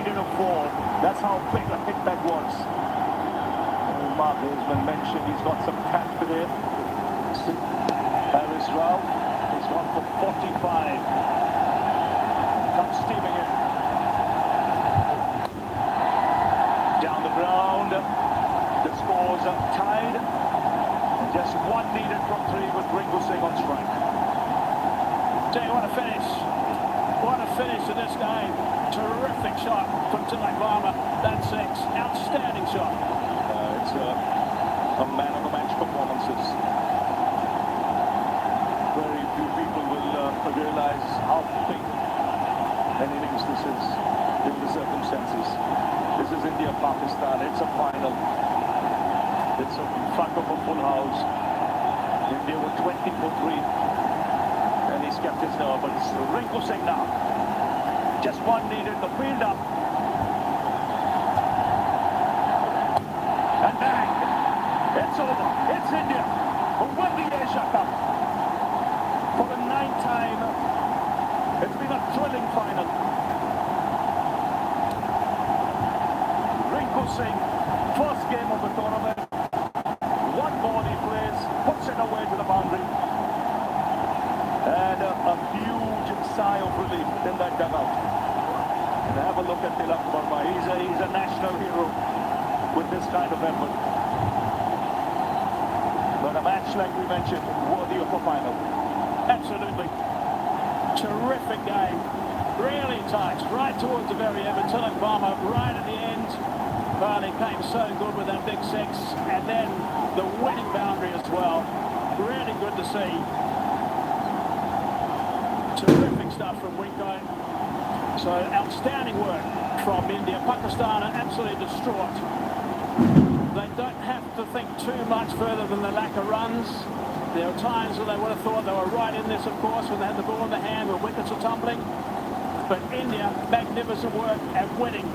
needed a 4. That's how big a hit that was. Mark has been mentioned, he's got some confidence. Harris Rao, he's gone for 45. Comes steaming in. Down the ground, the scores are tied. Just one needed from 3 with Ringo Singh on strike. Tell you what a finish. What a finish to this game. Terrific shot from Tilak Varma. That's 6. Outstanding shot. It's a man of the match performances. Very few people will realize how big an innings this is in the circumstances. This is India-Pakistan. It's a final. It's in front of a full house. India were 20 for 3. And he's kept his nerve. But it's Ringo Singh now. Just one needed. The field up. And bang! It's over. It's India who win the Asia Cup. For the 9th time, it's been a thrilling final. Ringo Singh, first game of the tournament. One ball he plays, puts it away to the boundary. And a huge sigh of relief in that dugout. And have a look at Tilak Varma. He's a national hero with this kind of effort. But a match, like we mentioned, worthy of a final. Absolutely. Terrific game. Really tight. Right towards the very end. But Tilak Varma right at the end. Well, he came so good with that big 6. And then the winning boundary as well. Really good to see. Terrific stuff from Winko. So outstanding work from India. Pakistan are absolutely distraught. They don't have to think too much further than the lack of runs. There are times when they would have thought they were right in this, of course, when they had the ball in the hand, when wickets are tumbling. But India, magnificent work at winning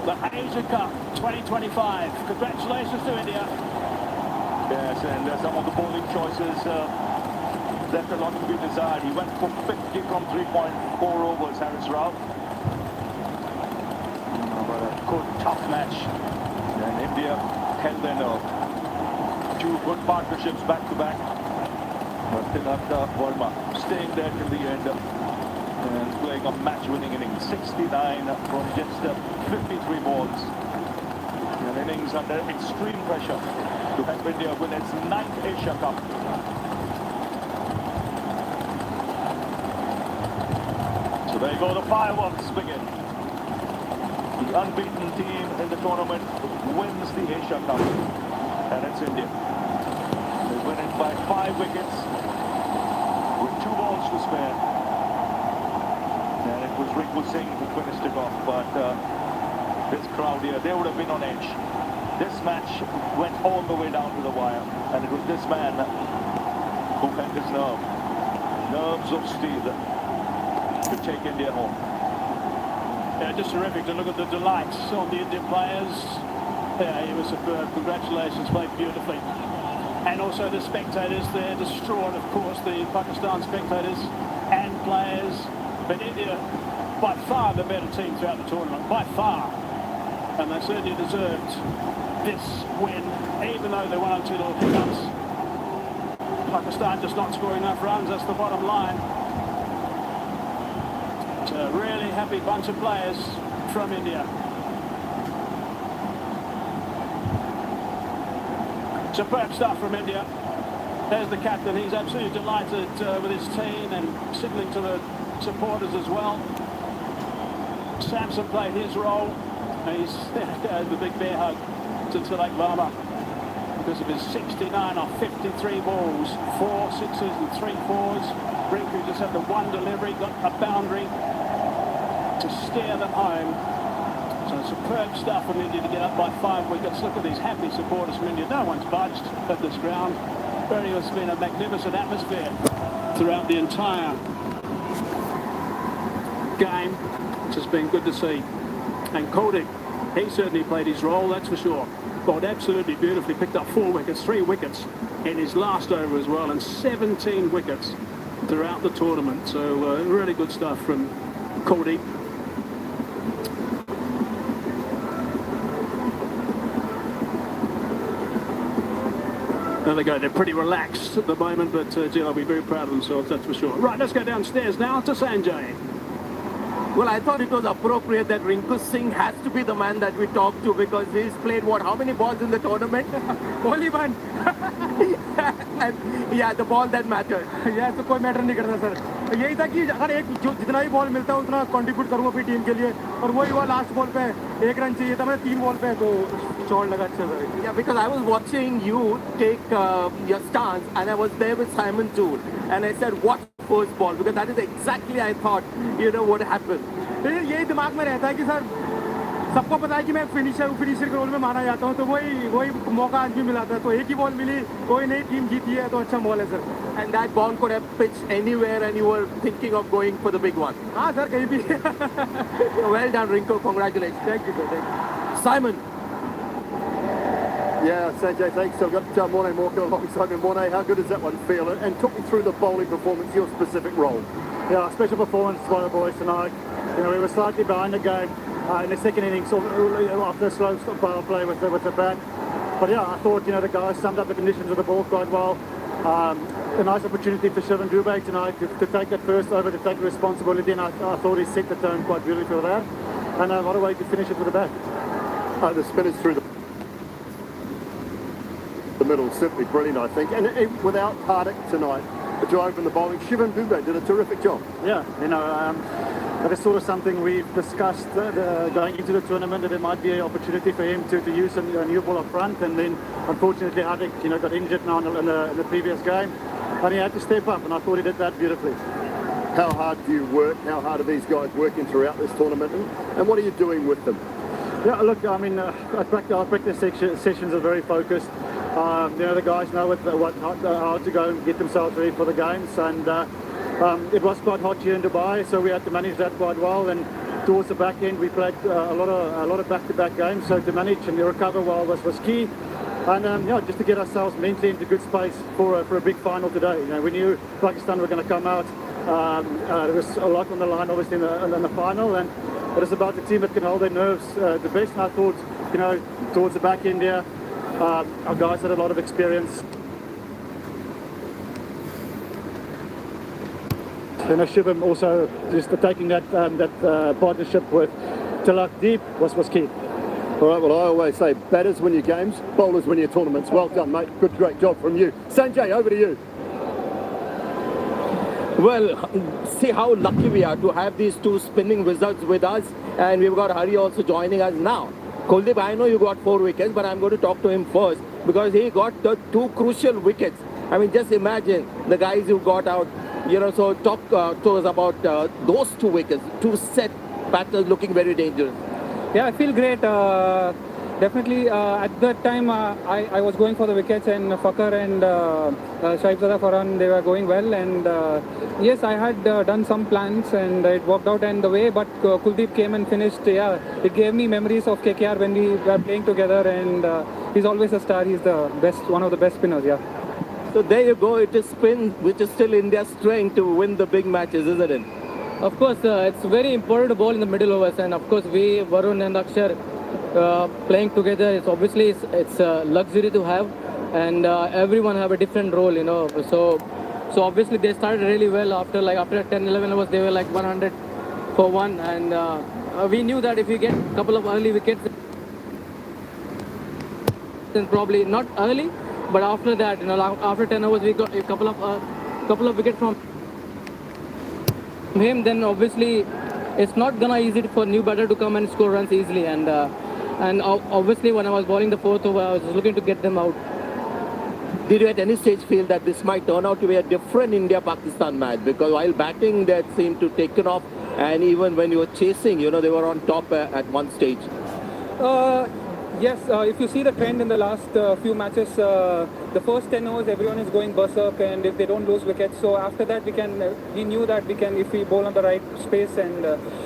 the Asia Cup 2025. Congratulations to India. Yes, and some of the bowling choices left a lot to be desired. He went for 50 from 3.4 overs, Harris Rao. But a good, tough match. And India held their nerve. 2 good partnerships back to back. But Tilak Varma staying there till the end and playing a match-winning innings. 69 from just 53 balls. An innings under extreme pressure to help India win its 9th Asia Cup. So there you go, the fireworks begin. The unbeaten team in the tournament wins the Asia Cup, and it's India. They win it by 5 wickets with 2 balls to spare. And it was Ringo Singh who finished it off, but this crowd here, they would have been on edge. This match went all the way down to the wire, and it was this man who had his nerves of steel to take India home. Yeah, just terrific to look at the delights of the Indian players. Yeah, he was superb. Congratulations, played beautifully. And also the spectators, they're distraught, of course, the Pakistan spectators and players. But India, by far the better team throughout the tournament, by far. And they certainly deserved this win, even though they won on 2 little hiccups. Pakistan just not scoring enough runs, that's the bottom line. It's a really happy bunch of players from India. Superb stuff from India. There's the captain. He's absolutely delighted with his team and signalling to the supporters as well. Samson played his role. He's the big bear hug to Tilak Varma because of his 69 off 53 balls, 4 sixes and 3 fours. Rinku just had the one delivery, got a boundary to steer them home. So superb stuff from India to get up by 5 wickets. Look at these happy supporters from India. No one's budged at this ground. It's been a magnificent atmosphere throughout the entire game, which has been good to see. And Kuldeep, he certainly played his role, that's for sure. Bowled absolutely beautifully, picked up 4 wickets, 3 wickets in his last over as well, and 17 wickets throughout the tournament. So really good stuff from Kuldeep. There they go. They're pretty relaxed at the moment, but gee, they'll be very proud of themselves, that's for sure. Right, let's go downstairs now to Sanjay. Well, I thought it was appropriate that Rinku Singh has to be the man that we talk to because he's played, what, how many balls in the tournament? Only one. And yeah, the ball that mattered. यह तो कोई matter नहीं करता sir. यही था कि अगर एक जो जितना ही बॉल मिलता है उतना कंट्रीब्यूट करूँगा अपनी टीम के लिए और वही हुआ लास्ट बॉल पे 1 रन चाहिए था. मैंने 3 बॉल पे तो शॉट लगा अच्छा sir. Yeah, because I was watching you take your stance and I was there with Simon too. And I said, what first ball? Because that is exactly I thought, what happened. लेकिन यही दिमाग में रहता है कि sir सबको पता है कि मैं फिनिशर के रोल में माना जाता हूँ तो वही मौका आज भी मिला था. तो एक ही बॉल मिली, कोई नई टीम जीती है तो अच्छा बॉल है sir. And that ball could have pitched anywhere and you were thinking of going for the big one. हाँ सर कहीं भी. Well done, Rinko. Congratulations. Thank you sir. Thank you. Simon. Yeah, Sanjay, thanks. I've got Morne Morkel alongside me. Morne, how good does that one feel? And talk me through the bowling performance, your specific role. Yeah, special performance by the boys tonight. We were slightly behind the game in the second innings after a slow power play with the bat. But yeah, I thought, the guys summed up the conditions of the ball quite well. A nice opportunity for Shivan Dubey tonight to take that first over, to take responsibility, and I thought he set the tone quite beautifully for that. And what a way to finish it with the bat. The spinners through the middle, simply brilliant, I think. And without Hardik tonight to open the bowling, Shivan Dubey did a terrific job. Yeah, that is sort of something we've discussed going into the tournament, that there might be an opportunity for him to use a new ball up front, and then unfortunately Hardik got injured now in the previous game, and he had to step up, and I thought he did that beautifully. How hard do you work? How hard are these guys working throughout this tournament? And what are you doing with them? Yeah, look, I mean, our practice sessions are very focused. The guys know how to go and get themselves ready for the games, and it was quite hot here in Dubai, so we had to manage that quite well. And towards the back end, we played a lot of back-to-back games, so to manage and recover well was key. And just to get ourselves mentally into good space for a big final today. We knew Pakistan were going to come out. There was a lot on the line, obviously, in the final, and it is about the team that can hold their nerves the best. And I thought, towards the back end here, our guys had a lot of experience. Shivam also just taking that partnership with Tilak Deep was key. All right, well, I always say batters win your games, bowlers win your tournaments. Well done, mate. Good, great job from you. Sanjay, over to you. Well, see how lucky we are to have these two spinning wizards with us, and we've got Hari also joining us now. Kuldeep, I know you got 4 wickets, but I'm going to talk to him first because he got the 2 crucial wickets. I mean, just imagine the guys who got out, so talk to us about those 2 wickets, 2 set batters looking very dangerous. Yeah, I feel great. Definitely, at that time, I was going for the wickets, and Fakar and Shaibzada Farhan, they were going well. And yes, I had done some plans, and it worked out and the way. But Kuldeep came and finished. Yeah, it gave me memories of KKR when we were playing together. And he's always a star. He's the best, one of the best spinners. Yeah. So there you go. It is spin, which is still India's strength to win the big matches, isn't it? Of course, it's very important to bowl in the middle overs, and of course we, Varun and Akshar, playing together, it's a luxury to have, and everyone have a different role, So obviously they started really well after 10-11 overs, they were like 100 for 1, and we knew that if we get a couple of early wickets, then probably not early, but after that, after 10 overs we got a couple of wickets from him, then obviously it's not gonna easy for new batter to come and score runs easily, and obviously when I was bowling the 4th over, I was looking to get them out. Did you at any stage feel that this might turn out to be a different India-Pakistan match? Because while batting, that seemed to taken off, and even when you were chasing, they were on top at one stage. Yes, if you see the trend in the last few matches, the first 10 overs everyone is going berserk, and if they don't lose wickets, so after that we knew that we can, if we bowl on the right space and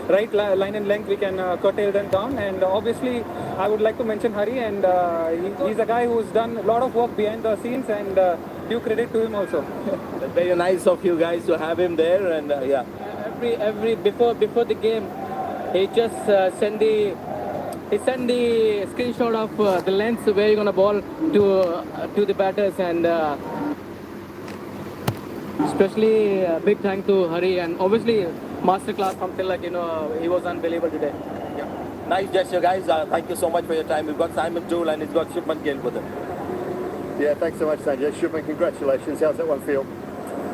right line and length, we can curtail them down. And obviously I would like to mention Hari, and he's a guy who's done a lot of work behind the scenes, and due credit to him also. Very nice of you guys to have him there, and yeah. Every before the game, he just sent the he sent the screenshot of the length where you're gonna ball to the batters, and especially big thank to Hari, and obviously masterclass from Tilak. He was unbelievable today. Nice gesture, guys. Thank you so much for your time. We've got Simon Joule and he's got Shipman Gill with him. Yeah, thanks so much, Sanjay. Shubman, congratulations. How's that one feel?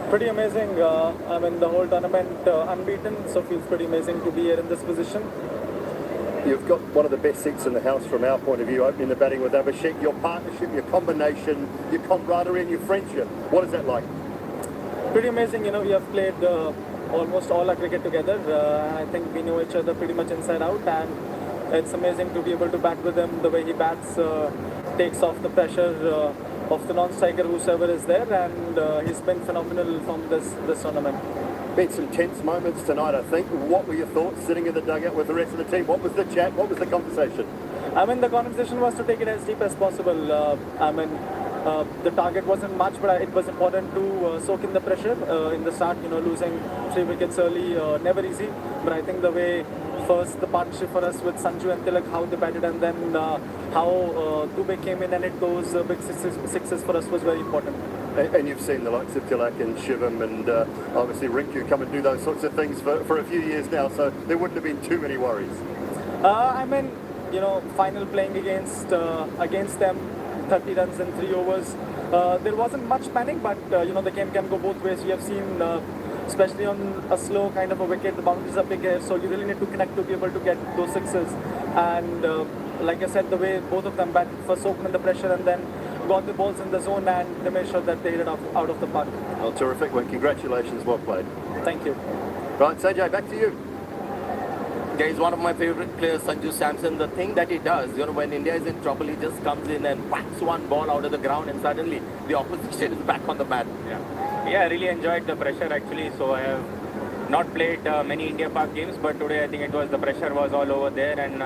Pretty amazing. The whole tournament unbeaten, so feels pretty amazing to be here in this position. You've got one of the best seats in the house from our point of view, opening the batting with Abhishek. Your partnership, your combination, your camaraderie and your friendship. What is that like? Pretty amazing. We have played almost all our cricket together. I think we know each other pretty much inside out, and it's amazing to be able to bat with him. The way he bats takes off the pressure of the non-striker, whosoever is there, and he's been phenomenal from this tournament. Been some tense moments tonight, I think. What were your thoughts sitting in the dugout with the rest of the team? What was the chat? What was the conversation? The conversation was to take it as deep as possible. The target wasn't much, but it was important to soak in the pressure in the start. Losing 3 wickets early, never easy. But I think the way first the partnership for us with Sanju and Tilak, how they batted, and then how Dubey came in and hit those big sixes for us was very important. And you've seen the likes of Tilak and Shivam and obviously Rinku come and do those sorts of things for a few years now, so there wouldn't have been too many worries. Final playing against them, 30 runs in 3 overs. There wasn't much panic, but the game can go both ways. You have seen, especially on a slow kind of a wicket, the boundaries are big here, so you really need to connect to be able to get those sixes. And like I said, the way both of them batted, first soaked in the pressure and then got the balls in the zone, and they made sure that they hit it out of the park. Well, terrific. Well, congratulations. Well played. Thank you. Right, Sanjay, back to you. Yeah, he's one of my favorite players, Sanju Samson. The thing that he does, when India is in trouble, he just comes in and whacks one ball out of the ground, and suddenly the opposition is back on the mat. Yeah, I really enjoyed the pressure actually. So I have not played many India Park games, but today I think the pressure was all over there, and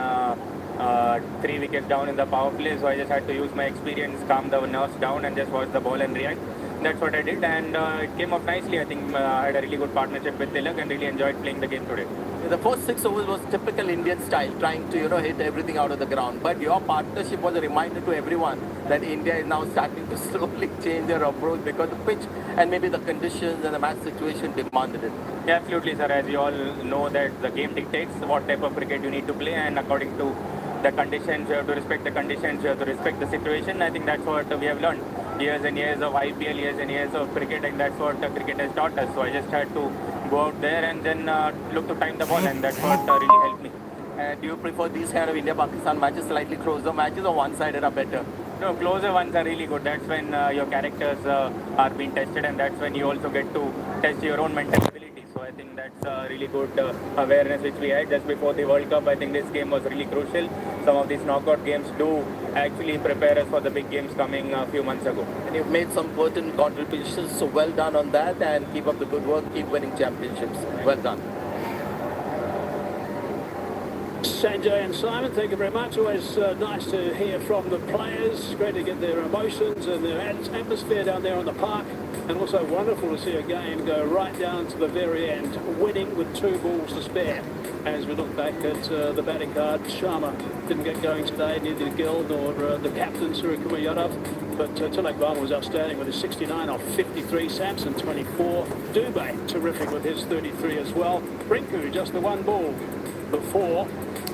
3 wickets down in the power play. So I just had to use my experience, calm the nerves down, and just watch the ball and react. That's what I did, and it came off nicely. I think I had a really good partnership with Tilak and really enjoyed playing the game today. The first 6 overs was typical Indian style, trying to hit everything out of the ground. But your partnership was a reminder to everyone that India is now starting to slowly change their approach because the pitch and maybe the conditions and the match situation demanded it. Yeah, absolutely, sir. As you all know that the game dictates what type of cricket you need to play, and according to the conditions, you have to respect the conditions, you have to respect the situation. I think that's what we have learned. Years and years of IPL, years and years of cricket, and that's what cricket has taught us. So I just had to go out there and then look to time the ball, and that's what really helped me. Do you prefer these kind of India-Pakistan matches, slightly closer matches, or one-sided are better? No, closer ones are really good. That's when your characters are being tested, and that's when you also get to test your own mental ability. So I think that's a really good awareness which we had just before the World Cup. I think this game was really crucial. Some of these knockout games do actually prepare us for the big games coming a few months ago. And you've made some pertinent contributions, so well done on that, and keep up the good work, keep winning championships. Well done. Sanjay and Simon, thank you very much. Always nice to hear from the players. Great to get their emotions and their atmosphere down there on the park. And also wonderful to see a game go right down to the very end, winning with 2 balls to spare. As we look back at the batting card, Sharma didn't get going today, neither did Gill nor the captain, Suryakumar Yadav. But Tilak Varma was outstanding with his 69 off 53, Samson 24, Dubey terrific with his 33 as well. Rinku just the 1 ball before.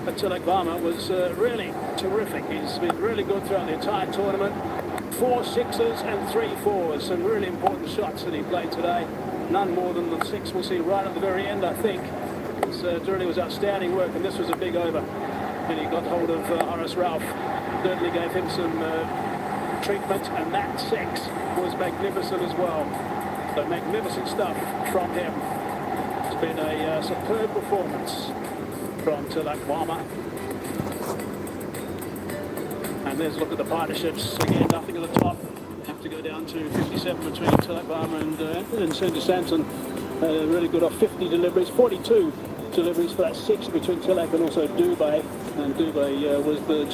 But Tilak Varma was really terrific. He's been really good throughout the entire tournament. 4 sixes and 3 fours. Some really important shots that he played today. None more than the 6 we'll see right at the very end, I think. It really was outstanding work, and this was a big over. And he got hold of Horace Ralph. Certainly gave him some treatment, and that 6 was magnificent as well. So magnificent stuff from him. It's been a superb performance from Tilak Varma. And there's a look at the partnerships. Again, nothing at the top. Have to go down to 57 between Tilak Varma and Sanju Samson. Really good off 50 deliveries, 42 deliveries for that 6 between Tilak and also Dubey. And Dubey was the